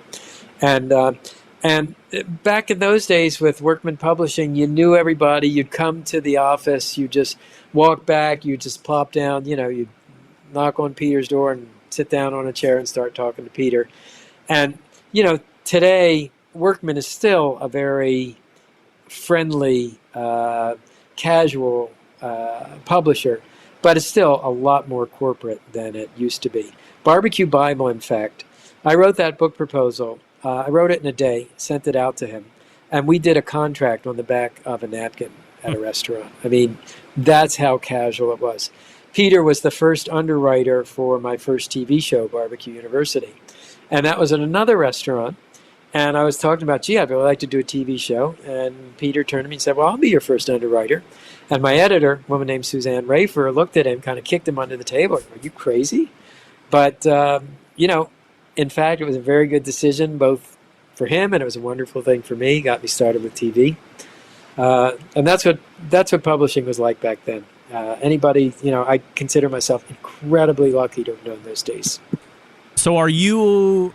And back in those days with Workman Publishing, you knew everybody. You'd come to the office. You just walk back. You just plop down. You'd knock on Peter's door and sit down on a chair and start talking to Peter. And, today, Workman is still a very friendly, casual publisher, but it's still a lot more corporate than it used to be. Barbecue Bible, in fact, I wrote that book proposal. I wrote it in a day, sent it out to him, and we did a contract on the back of a napkin at a restaurant. I mean, that's how casual it was. Peter was the first underwriter for my first TV show, Barbecue University. And that was at another restaurant. And I was talking about, I'd really like to do a TV show. And Peter turned to me and said, well, I'll be your first underwriter. And my editor, a woman named Suzanne Rafer, looked at him, kind of kicked him under the table. Are you crazy? But, in fact, it was a very good decision, both for him, and it was a wonderful thing for me. Got me started with TV. And that's what publishing was like back then. Anybody, I consider myself incredibly lucky to have known those days. So are you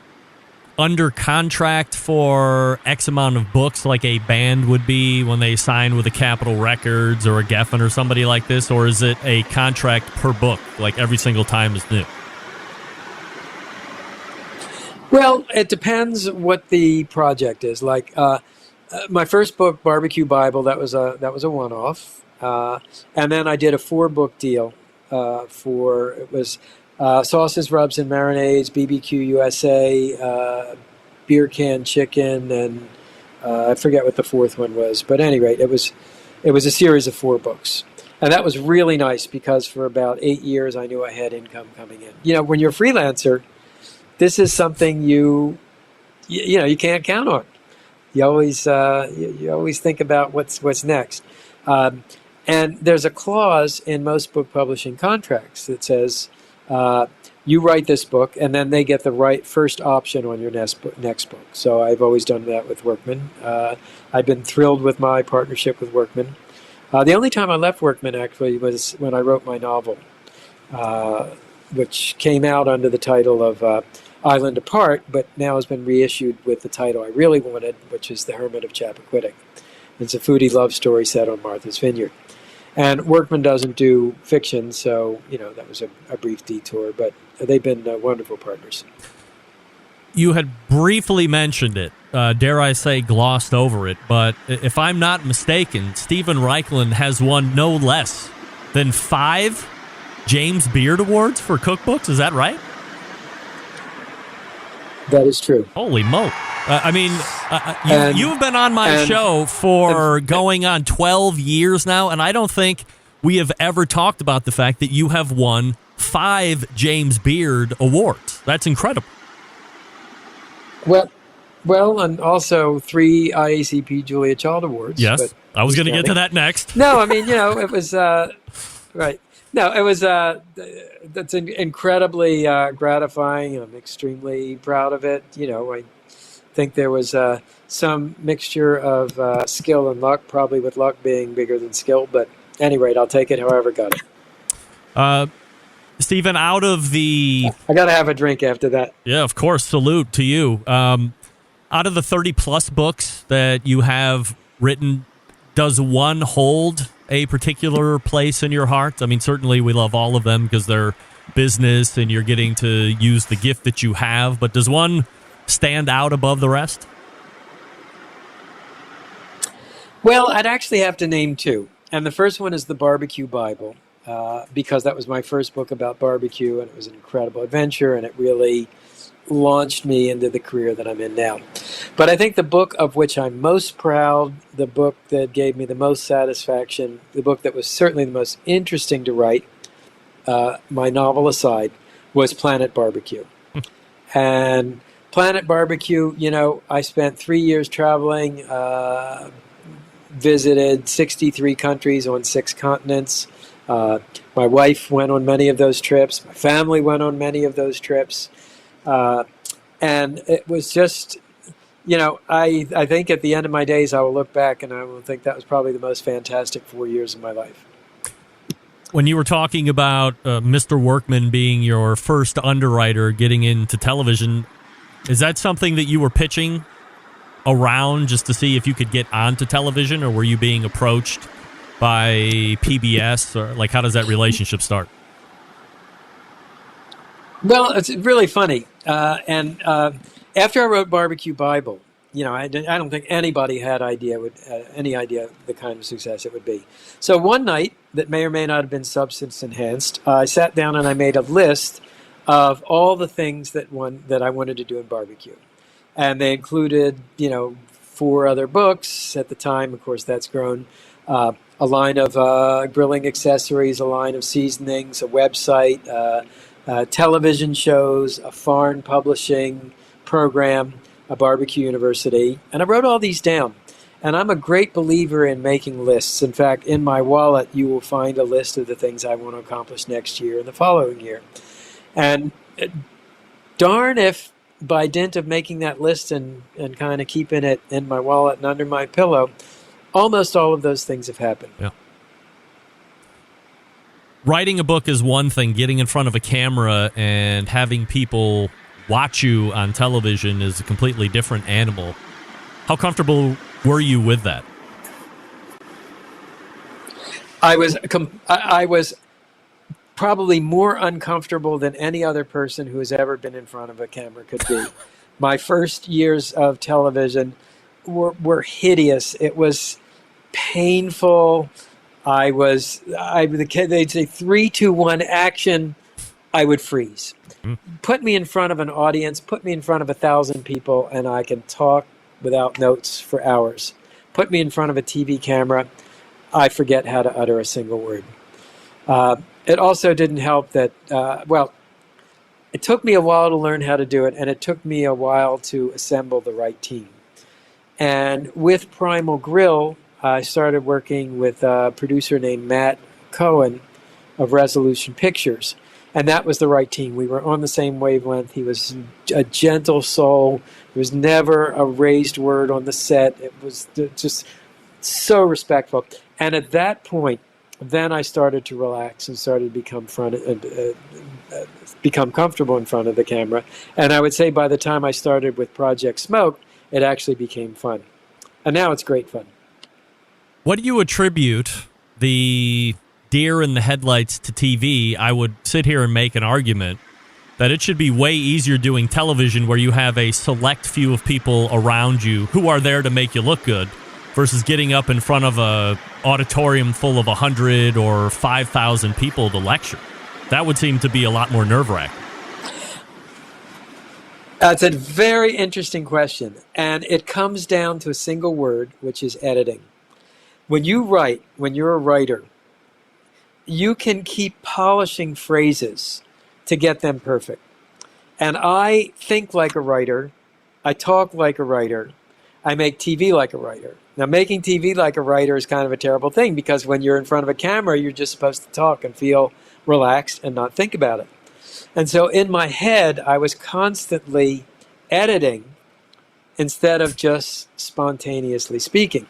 under contract for X amount of books like a band would be when they sign with a Capitol Records or a Geffen or somebody like this? Or is it a contract per book, like every single time is new? Well, it depends what the project is. Like my first book, BBQ Bible, that was a one-off, and then I did a 4-book deal it was sauces, rubs, and marinades, BBQ USA, beer can chicken, and I forget what the fourth one was. But at any rate, it was a series of 4 books, and that was really nice because for about 8 years I knew I had income coming in. You know, when you're a freelancer, this is something you can't count on. You always think about what's next. And there's a clause in most book publishing contracts that says you write this book, and then they get the first option on your next book. So I've always done that with Workman. I've been thrilled with my partnership with Workman. The only time I left Workman actually was when I wrote my novel, which came out under the title of Island Apart, but now has been reissued with the title I really wanted, which is The Hermit of Chappaquiddick. It's a foodie love story set on Martha's Vineyard. And Workman doesn't do fiction, so that was a brief detour, but they've been wonderful partners. You had briefly mentioned it, dare I say glossed over it, but if I'm not mistaken, Steven Raichlen has won no less than 5 James Beard Awards for cookbooks. Is that right? That is true. Holy moly. You've been on my show for going on 12 years now, and I don't think we have ever talked about the fact that you have won 5 James Beard Awards. That's incredible. Well, and also 3 IACP Julia Child Awards. Yes, I was going to get to that next. No, I mean, it was right. No, it was that's incredibly gratifying. I'm extremely proud of it. I think there was some mixture of skill and luck, probably with luck being bigger than skill. But at any rate, I'll take it however got it. Stephen, out of the... I got to have a drink after that. Yeah, of course. Salute to you. Out of the 30-plus books that you have written, does one hold a particular place in your heart? I mean, certainly we love all of them because they're business and you're getting to use the gift that you have, but does one stand out above the rest? Well, I'd actually have to name 2. And the first one is the BBQ Bible, because that was my first book about barbecue, and it was an incredible adventure, and it really launched me into the career that I'm in now. But I think the book of which I'm most proud, the book that gave me the most satisfaction, the book that was certainly the most interesting to write, my novel aside, was Planet Barbecue. And Planet Barbecue, I spent 3 years traveling, visited 63 countries on 6 continents. My wife went on many of those trips. My family went on many of those trips. And it was just, I think at the end of my days, I will look back and I will think that was probably the most fantastic 4 years of my life. When you were talking about Mr. Workman being your first underwriter getting into television, is that something that you were pitching around just to see if you could get onto television, or were you being approached by PBS, or how does that relationship start? Well, it's really funny. And after I wrote BBQ Bible, I don't think anybody had any idea the kind of success it would be. So one night, that may or may not have been substance enhanced, I sat down and I made a list of all the things that I wanted to do in barbecue. And they included, 4 other books at the time. Of course, that's grown. A line of grilling accessories, a line of seasonings, a website, television shows, a foreign publishing program, a barbecue university. And I wrote all these down. And I'm a great believer in making lists. In fact, in my wallet, you will find a list of the things I want to accomplish next year and the following year. And darn if by dint of making that list and kind of keeping it in my wallet and under my pillow, almost all of those things have happened. Yeah. Writing a book is one thing. Getting in front of a camera and having people watch you on television is a completely different animal. How comfortable were you with that? I was probably more uncomfortable than any other person who has ever been in front of a camera could be. My first years of television were hideous. It was painful. They'd say 3, 2, 1 action. I would freeze. Put me in front of an audience, put me in front of 1,000 people, and I can talk without notes for hours. Put me in front of a TV camera, I forget how to utter a single word. It also didn't help that, it took me a while to learn how to do it, and it took me a while to assemble the right team. And with Primal Grill, I started working with a producer named Matt Cohen of Resolution Pictures. And that was the right team. We were on the same wavelength. He was a gentle soul. There was never a raised word on the set. It was just so respectful. And at that point, then I started to relax and started to become comfortable in front of the camera. And I would say by the time I started with Project Smoke, it actually became fun. And now it's great fun. What do you attribute the deer in the headlights to TV? I would sit here and make an argument that it should be way easier doing television where you have a select few of people around you who are there to make you look good versus getting up in front of a auditorium full of 100 or 5,000 people to lecture. That would seem to be a lot more nerve-wracking. That's a very interesting question, and it comes down to a single word, which is editing. When you're a writer, you can keep polishing phrases to get them perfect. And I think like a writer. I talk like a writer. I make TV like a writer. Now, making TV like a writer is kind of a terrible thing because when you're in front of a camera, you're just supposed to talk and feel relaxed and not think about it. And so in my head, I was constantly editing instead of just spontaneously speaking.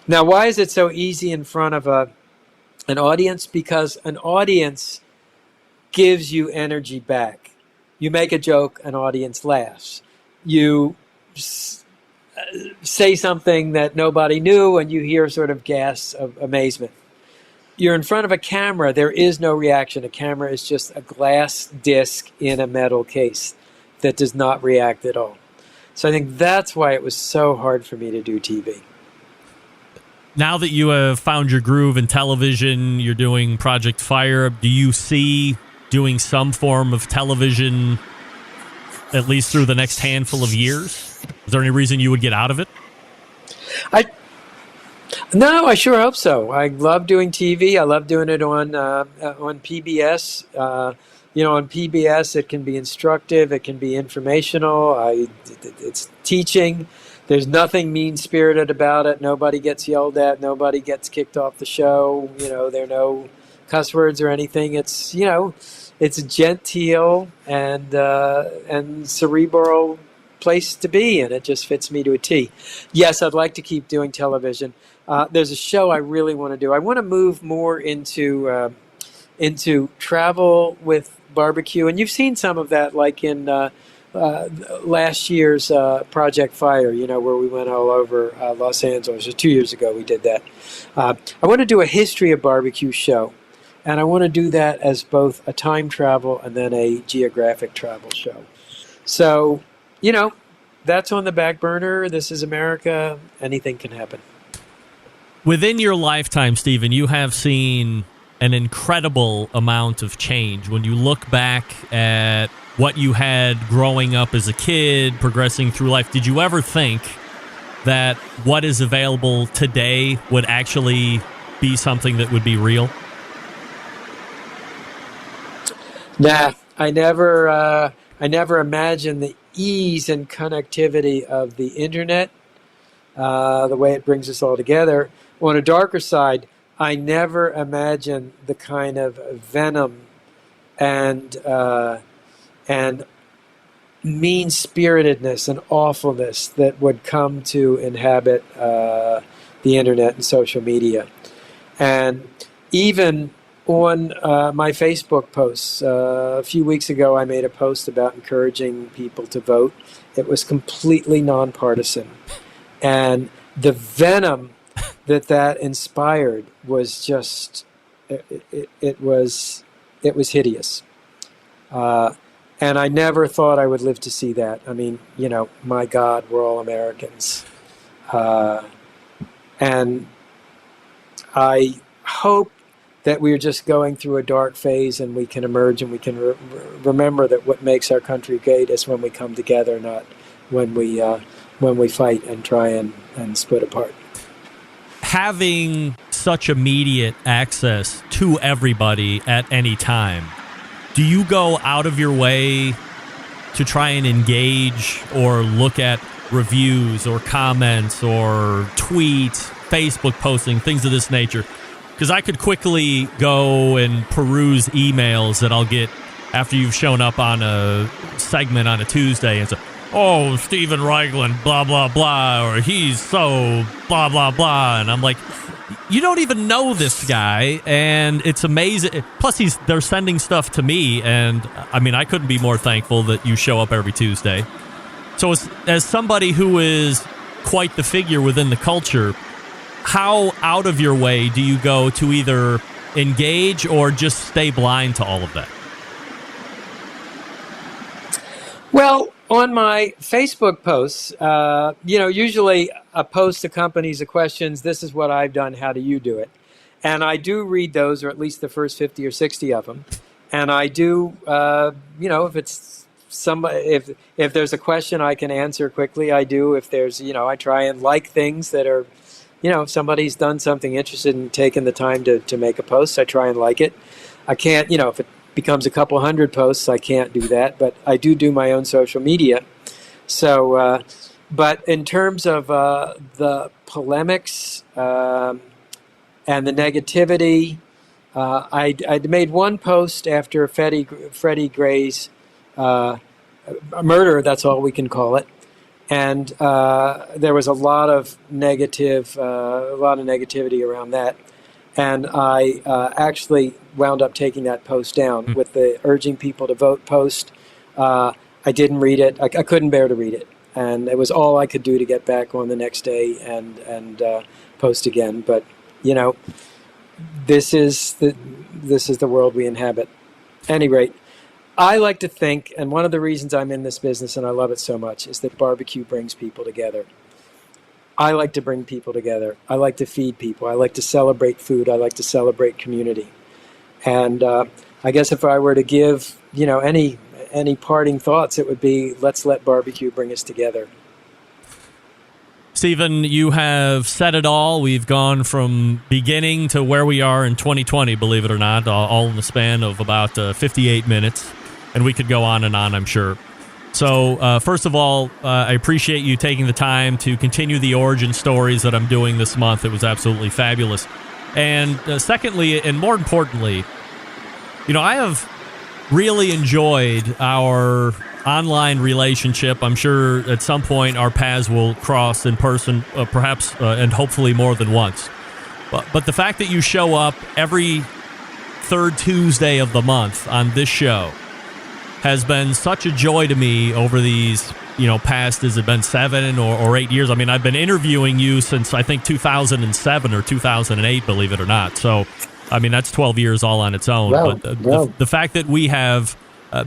Now, why is it so easy in front of an audience? Because an audience gives you energy back. You make a joke, an audience laughs. You say something that nobody knew, and you hear sort of gasps of amazement. You're in front of a camera, there is no reaction. A camera is just a glass disc in a metal case that does not react at all. So I think that's why it was so hard for me to do TV. Now that you have found your groove in television, you're doing Project Fire, do you see doing some form of television at least through the next handful of years? Is there any reason you would get out of it? No, I sure hope so. I love doing TV. I love doing it on PBS. On PBS, it can be instructive. It can be informational. It's teaching. There's nothing mean-spirited about it. Nobody gets yelled at. Nobody gets kicked off the show. There are no cuss words or anything. It's a genteel and cerebral place to be, and it just fits me to a T. Yes, I'd like to keep doing television. There's a show I really want to do. I want to move more into travel with barbecue, and you've seen some of that, like in last year's Project Fire, where we went all over Los Angeles. 2 years ago we did that. I want to do a history of barbecue show, and I want to do that as both a time travel and then a geographic travel show. So, that's on the back burner. This is America. Anything can happen. Within your lifetime, Steven, you have seen an incredible amount of change. When you look back at what you had growing up as a kid, progressing through life, did you ever think that what is available today would actually be something that would be real? Nah, I never imagined the ease and connectivity of the internet, the way it brings us all together. On a darker side, I never imagined the kind of venom and mean-spiritedness and awfulness that would come to inhabit the internet and social media. And even on my Facebook posts. A few weeks ago, I made a post about encouraging people to vote. It was completely nonpartisan. And the venom that inspired was just, it was hideous. And I never thought I would live to see that. I mean, my God, we're all Americans. And I hope that we're just going through a dark phase and we can emerge and we can remember that what makes our country great is when we come together, not when we fight and try and split apart. Having such immediate access to everybody at any time, do you go out of your way to try and engage or look at reviews or comments or tweets, Facebook posting, things of this nature? Because I could quickly go and peruse emails that I'll get after you've shown up on a segment on a Tuesday and say, oh, Steven Raichlen, blah, blah, blah, or he's so blah, blah, blah. And I'm like, you don't even know this guy, and it's amazing. Plus, they're sending stuff to me, and I mean, I couldn't be more thankful that you show up every Tuesday. So as somebody who is quite the figure within the culture, how out of your way do you go to either engage or just stay blind to all of that? Well, on my Facebook posts, usually a post accompanies the questions, this is what I've done, how do you do it? And I do read those, or at least the first 50 or 60 of them. And I do, if it's somebody, if there's a question I can answer quickly, I do. If there's, I try and like things that are, if somebody's done something interested and taken the time to make a post, I try and like it. I can't, if it becomes a couple hundred posts, I can't do that, but I do my own social media. So, but in terms of the polemics and the negativity, I made one post after Freddie Gray's murder. That's all we can call it. And there was a lot of negativity around that. And I actually wound up taking that post down with the urging people to vote post. I didn't read it. I couldn't bear to read it. And it was all I could do to get back on the next day and post again. But, this is the world we inhabit. At any rate, I like to think, and one of the reasons I'm in this business and I love it so much, is that barbecue brings people together. I like to bring people together. I like to feed people. I like to celebrate food. I like to celebrate community. And I guess if I were to give, any parting thoughts, it would be, let's let barbecue bring us together. Stephen, you have said it all. We've gone from beginning to where we are in 2020, believe it or not, all in the span of about 58 minutes. And we could go on and on, I'm sure. So, first of all, I appreciate you taking the time to continue the origin stories that I'm doing this month. It was absolutely fabulous. And secondly, and more importantly, I have really enjoyed our online relationship. I'm sure at some point our paths will cross in person, perhaps, and hopefully more than once. But the fact that you show up every third Tuesday of the month on this show has been such a joy to me over these, past, has it been 7 or 8 years? I mean, I've been interviewing you since, I think, 2007 or 2008, believe it or not. So, I mean, that's 12 years all on its own. Wow. But the fact that we have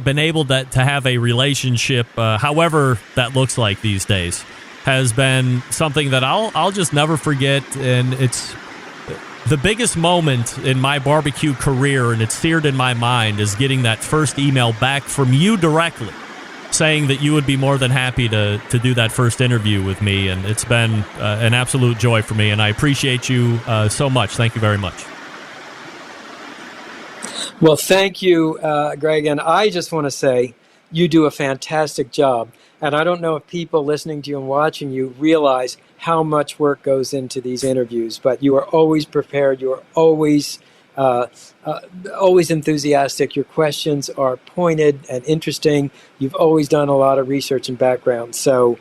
been able to have a relationship, however that looks like these days, has been something that I'll just never forget. And it's the biggest moment in my barbecue career, and it's seared in my mind, is getting that first email back from you directly saying that you would be more than happy to do that first interview with me. And it's been an absolute joy for me, and I appreciate you so much. Thank you very much. Well, thank you, Greg. And I just want to say you do a fantastic job. And I don't know if people listening to you and watching you realize how much work goes into these interviews, but you are always prepared. You are always enthusiastic. Your questions are pointed and interesting. You've always done a lot of research and background. So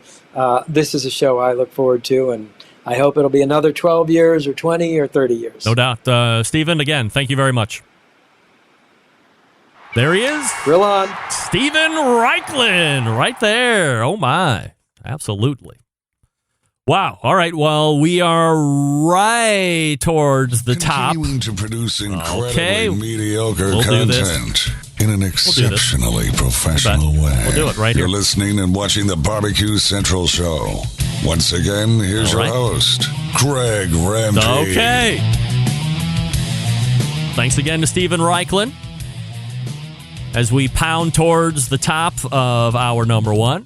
this is a show I look forward to, and I hope it'll be another 12 years or 20 or 30 years. No doubt. Stephen, again, thank you very much. There he is. Grill on. Steven Raichlen, right there. Oh, my. Absolutely. Wow. All right. Well, we are right towards the top. Continuing to produce incredibly mediocre content in an exceptionally professional way. We'll do it right here. You're listening and watching the BBQ Central Show. Once again, here's your host, Greg Rempe. Okay. Thanks again to Steven Raichlen as we pound towards the top of our number one.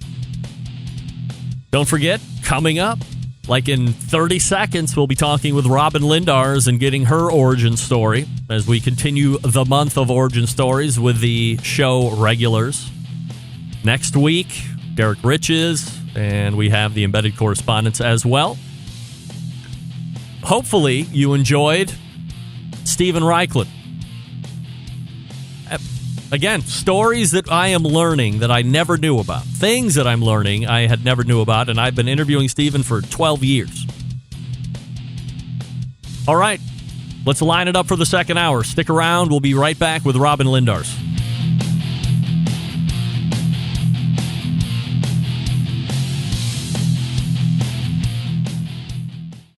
Don't forget, coming up, like in 30 seconds, we'll be talking with Robin Lindars and getting her origin story as we continue the month of origin stories with the show regulars. Next week, Derek Riches, and we have the embedded correspondence as well. Hopefully, you enjoyed Steven Raichlen. Again, stories that I am learning that I never knew about. Things that I'm learning I had never knew about, and I've been interviewing Steven for 12 years. All right, let's line it up for the second hour. Stick around. We'll be right back with Robin Lindars.